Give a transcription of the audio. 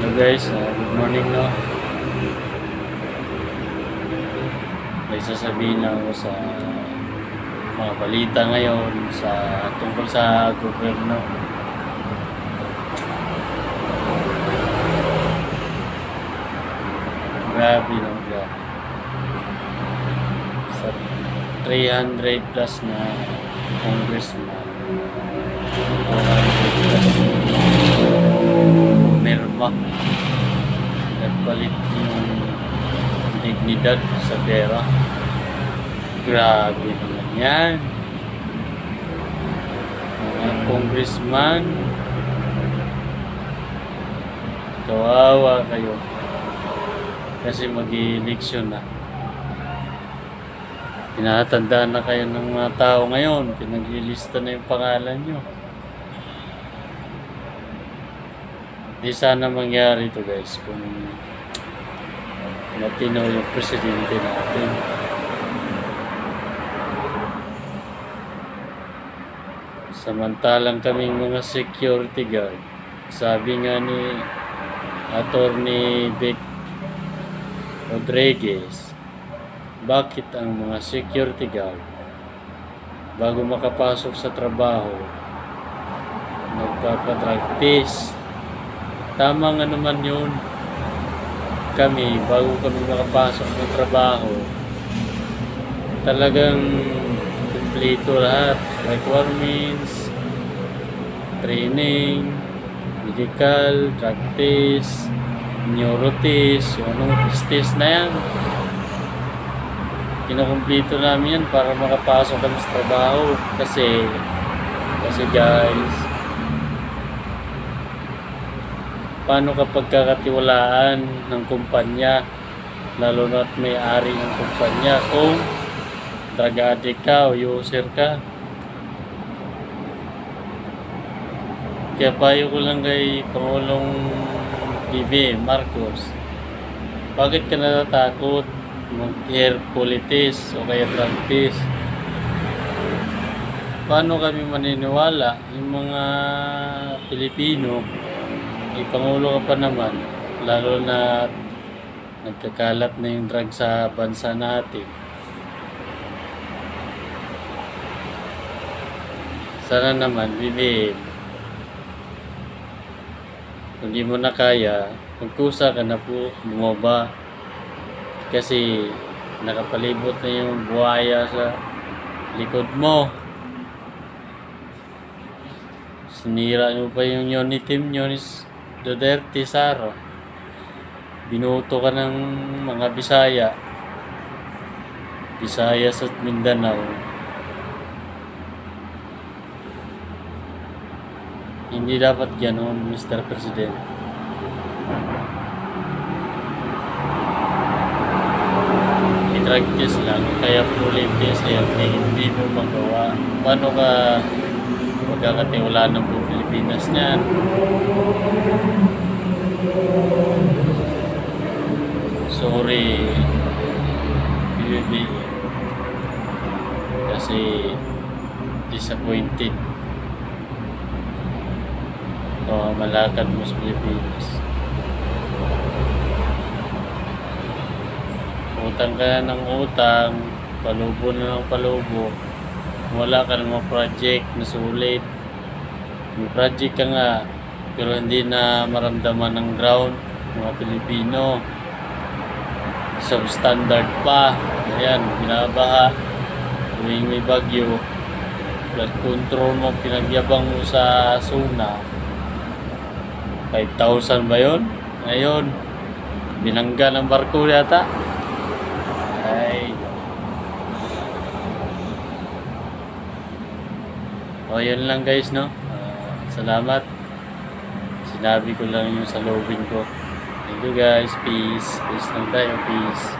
Hello guys, good morning no. May sasabihin lang ako sa mga balita ngayon sa tungkol sa gobyerno. Grabe no, grabe. Sa 300 plus na congressman, 400 plus pumirma, nagpalit yung dignidad sa pera. Grabe naman yan. Mga congressman, kawawa kayo. Kasi mag-i-eleksyon na. Tinatandaan na kayo ng mga tao ngayon. Pinaglilista na yung pangalan nyo. Di sana mangyari ito guys kung matino yung presidente natin. Samantalang kaming mga security guard, sabi nga ni Attorney Vic Rodriguez, bakit ang mga security guard bago makapasok sa trabaho nagpapadrag test? Tama nga naman yun. Kami, bago kami makapasok ng trabaho, talagang kumpleto lahat. Requirements, training, medical, drug test, neuro test, yung anong test na yan. Kinukumpleto namin yan para makapasok kami sa trabaho. Kasi guys, paano kapag kakatiwalaan ng kumpanya, lalo na't may-ari ng kumpanya, kung drug addict ka o user ka? Kaya payo ko lang kay Pangulong BBM Marcos, bakit ka natatakot mag-air politis o kaya drug test? Paano kami maniniwala yung mga Pilipino? May Pangulo ka pa naman, lalo na nagkakalat na yung drug sa bansa natin. Sana naman, BBM, kung di mo na kaya, magkusa ka na po, bumaba. Kasi nakapalibot na yung buhaya sa likod mo. Sinira mo pa yung Unitim, Yunis Duterte Sara. Binuto ka ng mga Bisaya sa Mindanao. Hindi dapat ganoon, Mr. President. I-drug test lang, kaya fully test, hindi mo magawa. Paano ka magkakatiwala ng buong Pilipinas niyan? Sorry, PBB. Kasi disappointed. Malakad mo sa Pilipinas. Utang ka ng utang, palubo na ng palubo. Wala ka ng mga project na sulit. May project ka nga, pero hindi na maramdaman ng ground, mga Pilipino. Substandard pa. Ayan, binabaha. Tuwing may bagyo, flood control mo, pinagyabang mo sa SUNA. 5,000 ba yun? Ngayon, binangga ng barko yata. Ay. O, yun lang guys, no? Salamat. Sinabi ko lang yung sa lobin ko. Thank you guys. Peace. Peace lang tayo. Peace.